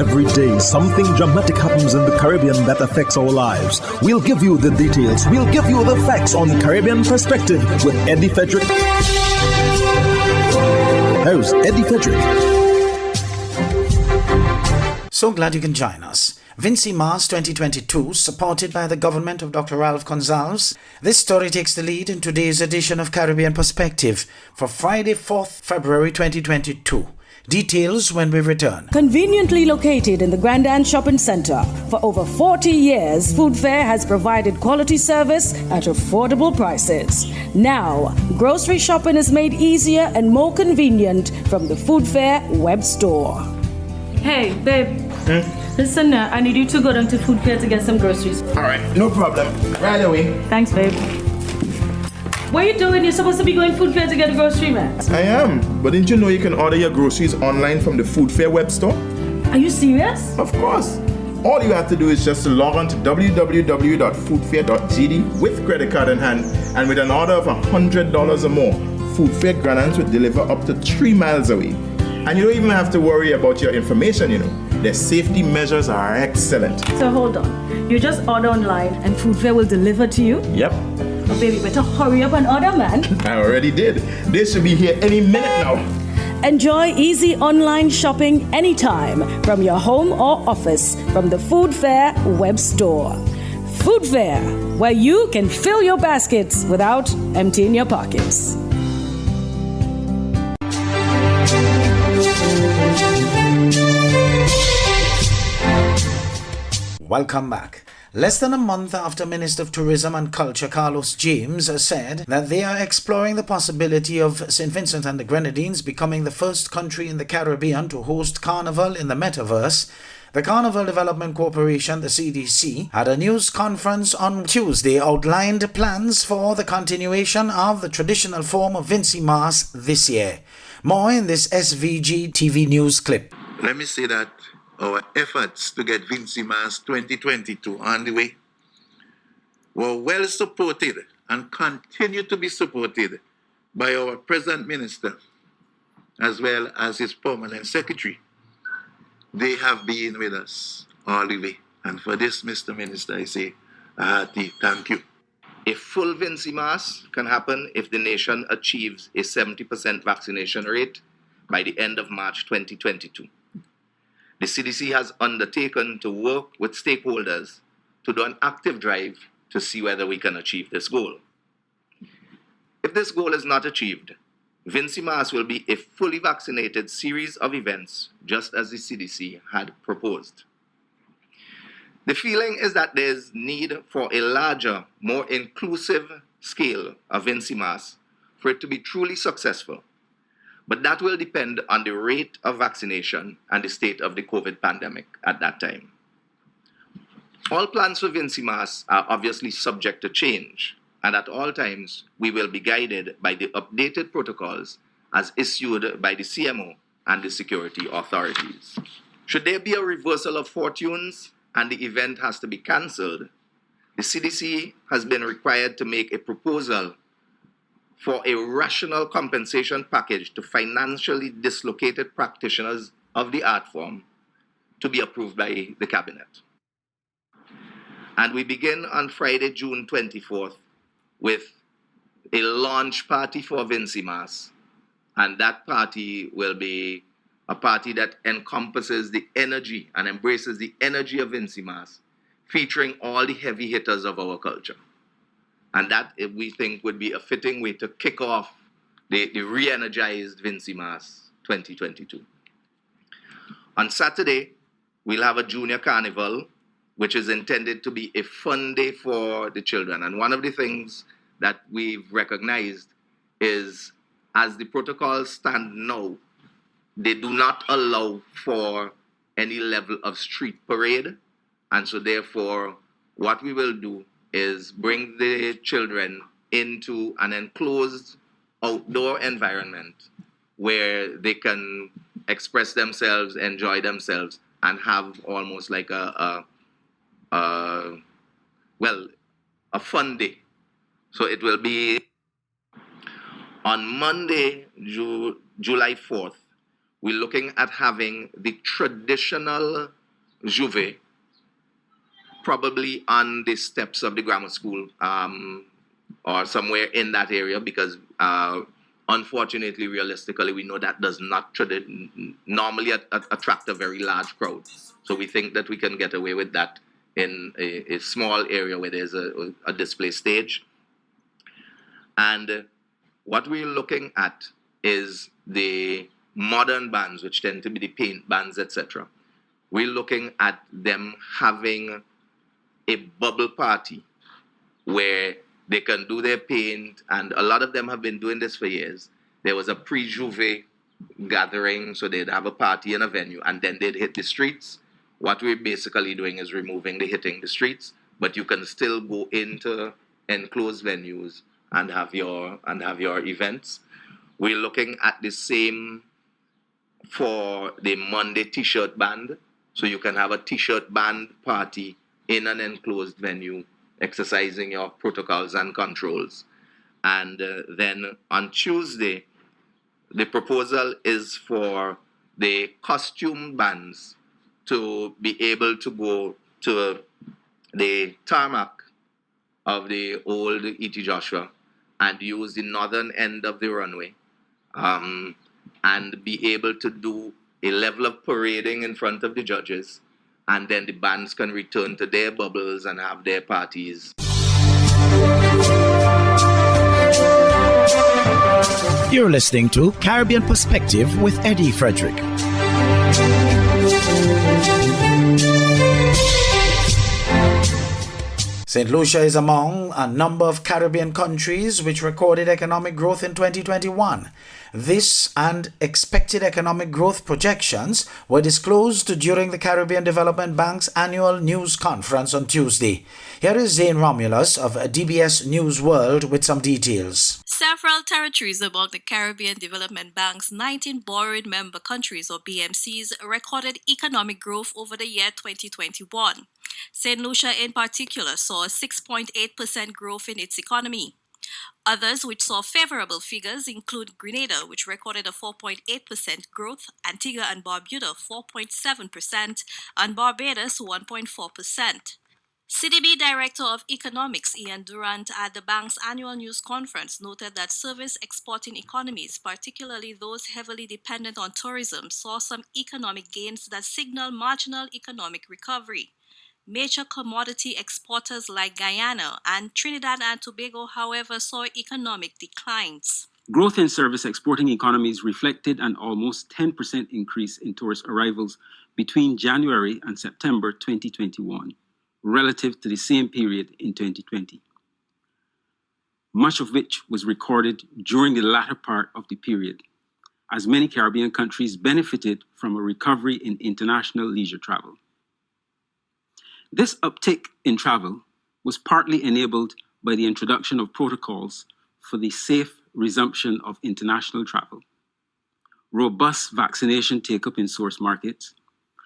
Every day, something dramatic happens in the Caribbean that affects our lives. We'll give you the details. We'll give you the facts on Caribbean Perspective with Eddie Frederick. Here's Eddie Frederick. So glad you can join us. Vincy Mas 2022, supported by the government of Dr. Ralph Gonsalves. This story takes the lead in today's edition of Caribbean Perspective for Friday, 4th February 2022. Details when we return. Conveniently located in the Grand Anne Shopping Center, for over 40 years, Food Fair has provided quality service at affordable prices. Now, grocery shopping is made easier and more convenient from the Food Fair web store. Hey, babe. Listen, I need you to go down to Food Fair to get some groceries. All right, no problem. Right away. Thanks, babe. What are you doing? You're supposed to be going Food Fair to get a grocery, man. I am, but didn't you know you can order your groceries online from the Food Fair web store? Are you serious? Of course. All you have to do is just to log on to www.foodfair.gd with credit card in hand, and with an order of $100 or more, Food Fair Grand Anse will deliver up to 3 miles away. And you don't even have to worry about your information, you know. Their safety measures are excellent. So hold on. You just order online and Food Fair will deliver to you? Yep. Oh, baby, better hurry up and order, man. I already did. They should be here any minute now. Enjoy easy online shopping anytime from your home or office from the Food Fair web store. Food Fair, where you can fill your baskets without emptying your pockets. Welcome back. Less than a month after Minister of Tourism and Culture Carlos James said that they are exploring the possibility of St. Vincent and the Grenadines becoming the first country in the Caribbean to host Carnival in the Metaverse, the Carnival Development Corporation, the CDC, had a news conference on Tuesday outlined plans for the continuation of the traditional form of Vincy Mas this year. More in this SVG TV news clip. Let me say that our efforts to get Vincy Mas 2022 on the way were well supported and continue to be supported by our present minister as well as his permanent secretary. They have been with us all the way. And for this, Mr. Minister, I say a hearty thank you. A full Vincy Mas can happen if the nation achieves a 70% vaccination rate by the end of March 2022. The CDC has undertaken to work with stakeholders to do an active drive to see whether we can achieve this goal. If this goal is not achieved, Vincy Mas will be a fully vaccinated series of events, just as the CDC had proposed. The feeling is that there's need for a larger, more inclusive scale of Vincy Mas for it to be truly successful. But that will depend on the rate of vaccination and the state of the COVID pandemic at that time. All plans for Vincy Mas are obviously subject to change, and at all times we will be guided by the updated protocols as issued by the CMO and the security authorities. Should there be a reversal of fortunes and the event has to be cancelled, the CDC has been required to make a proposal for a rational compensation package to financially dislocated practitioners of the art form to be approved by the cabinet. And we begin on Friday, June 24th with a launch party for Vincy Mas. And that party will be a party that encompasses the energy and embraces the energy of Vincy Mas, featuring all the heavy hitters of our culture. And that, we think, would be a fitting way to kick off the re-energized Vincy Mas 2022. On Saturday, we'll have a junior carnival, which is intended to be a fun day for the children. And one of the things that we've recognized is, as the protocols stand now, they do not allow for any level of street parade. And so therefore, what we will do is bring the children into an enclosed outdoor environment where they can express themselves, enjoy themselves, and have almost like a fun day. So it will be on Monday, July 4th, we're looking at having the traditional juve probably on the steps of the grammar school or somewhere in that area, because unfortunately, realistically, we know that does not normally attract a very large crowd. So we think that we can get away with that in a small area where there's a display stage. And what we're looking at is the modern bands, which tend to be the paint bands, etc. We're looking at them having a bubble party where they can do their paint, and a lot of them have been doing this for years. There was a pre-Juve gathering, so they'd have a party in a venue, and then they'd hit the streets. What we're basically doing is removing the hitting the streets, but you can still go into enclosed venues and have your events. We're looking at the same for the Monday T-shirt band, so you can have a T-shirt band party in an enclosed venue, exercising your protocols and controls. And then on Tuesday, the proposal is for the costume bands to be able to go to the tarmac of the old E.T. Joshua and use the northern end of the runway and be able to do a level of parading in front of the judges, and then the bands can return to their bubbles and have their parties. You're listening to Caribbean Perspective with Eddie Frederick. St. Lucia is among a number of Caribbean countries which recorded economic growth in 2021. This and expected economic growth projections were disclosed during the Caribbean Development Bank's annual news conference on Tuesday. Here is Zane Romulus of DBS News World with some details. Several territories among the Caribbean Development Bank's 19 borrowing member countries, or BMCs, recorded economic growth over the year 2021. St. Lucia in particular saw a 6.8% growth in its economy. Others which saw favorable figures include Grenada, which recorded a 4.8% growth, Antigua and Barbuda 4.7%, and Barbados 1.4%. CDB Director of Economics Ian Durant at the bank's annual news conference noted that service exporting economies, particularly those heavily dependent on tourism, saw some economic gains that signal marginal economic recovery. Major commodity exporters like Guyana and Trinidad and Tobago, however, saw economic declines. Growth in service exporting economies reflected an almost 10% increase in tourist arrivals between January and September 2021, relative to the same period in 2020, much of which was recorded during the latter part of the period, as many Caribbean countries benefited from a recovery in international leisure travel. This uptick in travel was partly enabled by the introduction of protocols for the safe resumption of international travel, robust vaccination take-up in source markets,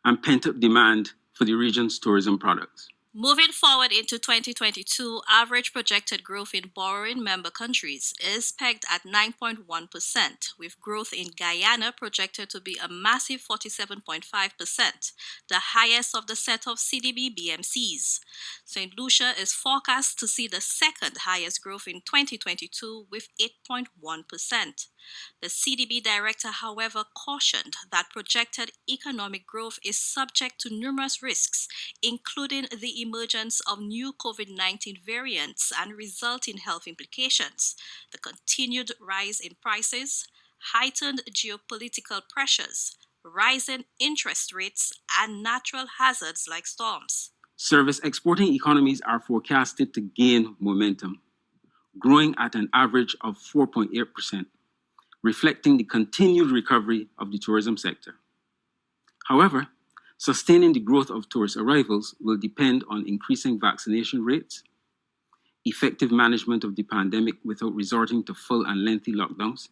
and pent-up demand for the region's tourism products. Moving forward into 2022, average projected growth in borrowing member countries is pegged at 9.1%, with growth in Guyana projected to be a massive 47.5%, the highest of the set of CDB BMCs. St. Lucia is forecast to see the second highest growth in 2022 with 8.1%. The CDB director, however, cautioned that projected economic growth is subject to numerous risks, including the emergence of new COVID-19 variants and resulting health implications, the continued rise in prices, heightened geopolitical pressures, rising interest rates, and natural hazards like storms. Service exporting economies are forecasted to gain momentum, growing at an average of 4.8%. Reflecting the continued recovery of the tourism sector. However, sustaining the growth of tourist arrivals will depend on increasing vaccination rates, effective management of the pandemic without resorting to full and lengthy lockdowns,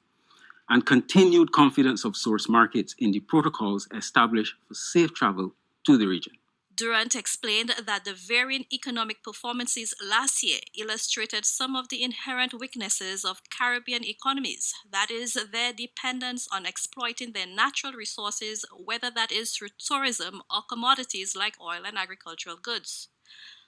and continued confidence of source markets in the protocols established for safe travel to the region. Durant explained that the varying economic performances last year illustrated some of the inherent weaknesses of Caribbean economies, that is, their dependence on exploiting their natural resources, whether that is through tourism or commodities like oil and agricultural goods.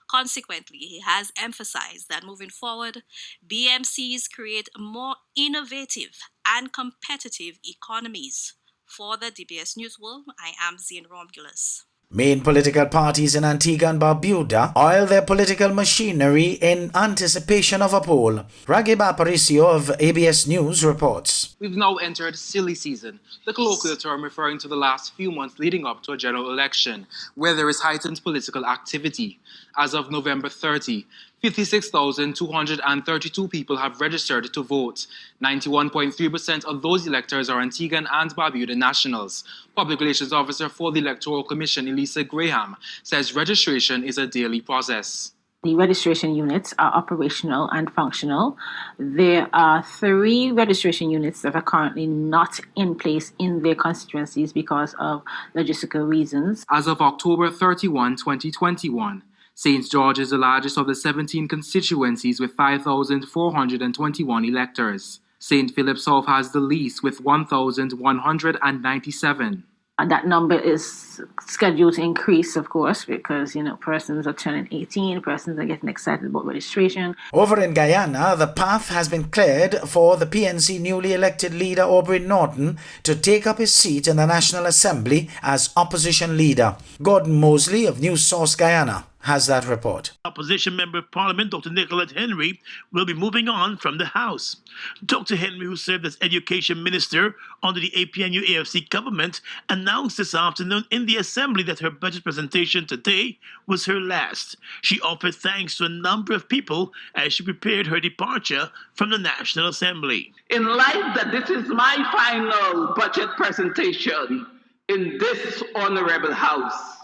Consequently, he has emphasized that moving forward, BMCs create more innovative and competitive economies. For the DBS News World, I am Zane Romulus. Main political parties in Antigua and Barbuda oil their political machinery in anticipation of a poll. Ragib Aparicio of ABS News reports. We've now entered silly season, the colloquial term referring to the last few months leading up to a general election, where there is heightened political activity. As of November 30, 56,232 people have registered to vote. 91.3% of those electors are Antiguan and Barbuda nationals. Public Relations Officer for the Electoral Commission, Elisa Graham, says registration is a daily process. The registration units are operational and functional. There are 3 registration units that are currently not in place in their constituencies because of logistical reasons. As of October 31, 2021, St. George is the largest of the 17 constituencies with 5,421 electors. St. Philip South has the least with 1,197. And that number is scheduled to increase, of course, because, persons are turning 18, persons are getting excited about registration. Over in Guyana, the path has been cleared for the PNC newly elected leader Aubrey Norton to take up his seat in the National Assembly as opposition leader. Gordon Mosley of News Source Guyana has that report. Opposition Member of Parliament Dr. Nicolette Henry will be moving on from the House. Dr. Henry, who served as Education Minister under the APNU-AFC government, announced this afternoon in the Assembly that her budget presentation today was her last. She offered thanks to a number of people as she prepared her departure from the National Assembly. In light that this is my final budget presentation in this honorable House,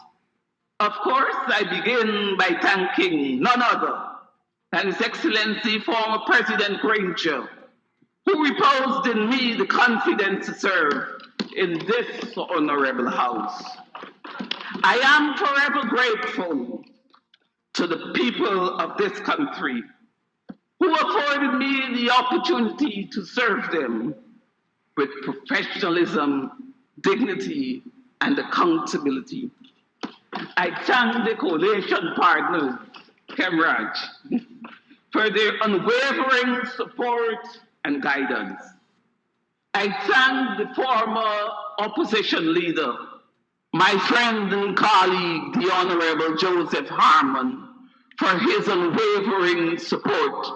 of course, I begin by thanking none other than His Excellency former President Granger, who reposed in me the confidence to serve in this honorable House. I am forever grateful to the people of this country who afforded me the opportunity to serve them with professionalism, dignity, and accountability. I thank the coalition partners, Kemraj, for their unwavering support and guidance. I thank the former opposition leader, my friend and colleague, the Honorable Joseph Harmon, for his unwavering support.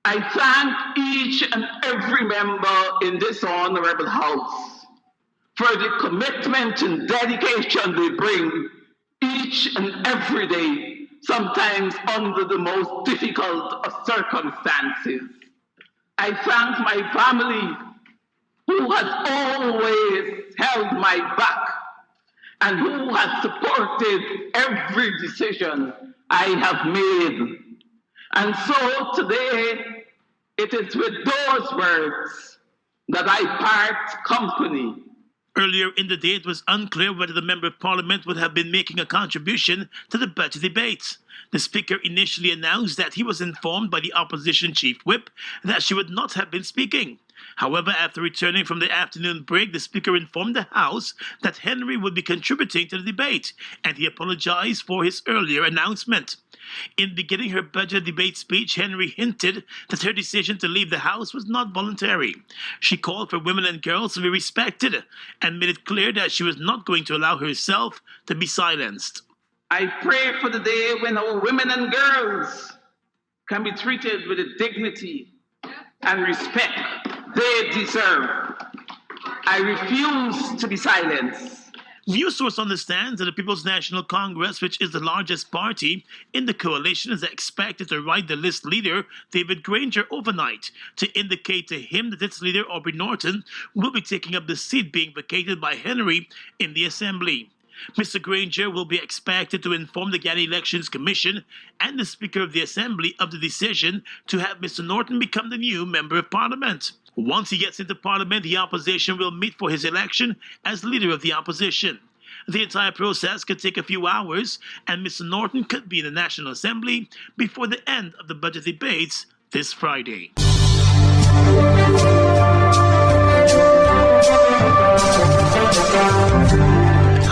I thank each and every member in this honorable House for the commitment and dedication they bring each and every day, sometimes under the most difficult of circumstances. I thank my family who has always held my back and who has supported every decision I have made. And so today, it is with those words that I part company. Earlier in the day, it was unclear whether the Member of Parliament would have been making a contribution to the budget debates. The Speaker initially announced that he was informed by the Opposition Chief Whip that she would not have been speaking. However, after returning from the afternoon break, the Speaker informed the House that Henry would be contributing to the debate, and he apologized for his earlier announcement. In beginning her budget debate speech, Henry hinted that her decision to leave the House was not voluntary. She called for women and girls to be respected and made it clear that she was not going to allow herself to be silenced. I pray for the day when our women and girls can be treated with the dignity and respect they deserve. I refuse to be silenced. News Source understands that the People's National Congress, which is the largest party in the coalition, is expected to write the list leader, David Granger, overnight to indicate to him that its leader, Aubrey Norton, will be taking up the seat being vacated by Henry in the Assembly. Mr. Granger will be expected to inform the Guyana Elections Commission and the Speaker of the Assembly of the decision to have Mr. Norton become the new Member of Parliament. Once he gets into Parliament, the opposition will meet for his election as Leader of the Opposition. The entire process could take a few hours, and Mr. Norton could be in the National Assembly before the end of the budget debates this Friday.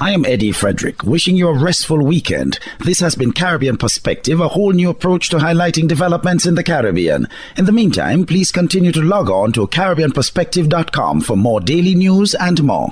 I am Eddie Frederick, wishing you a restful weekend. This has been Caribbean Perspective, a whole new approach to highlighting developments in the Caribbean. In the meantime, please continue to log on to CaribbeanPerspective.com for more daily news and more.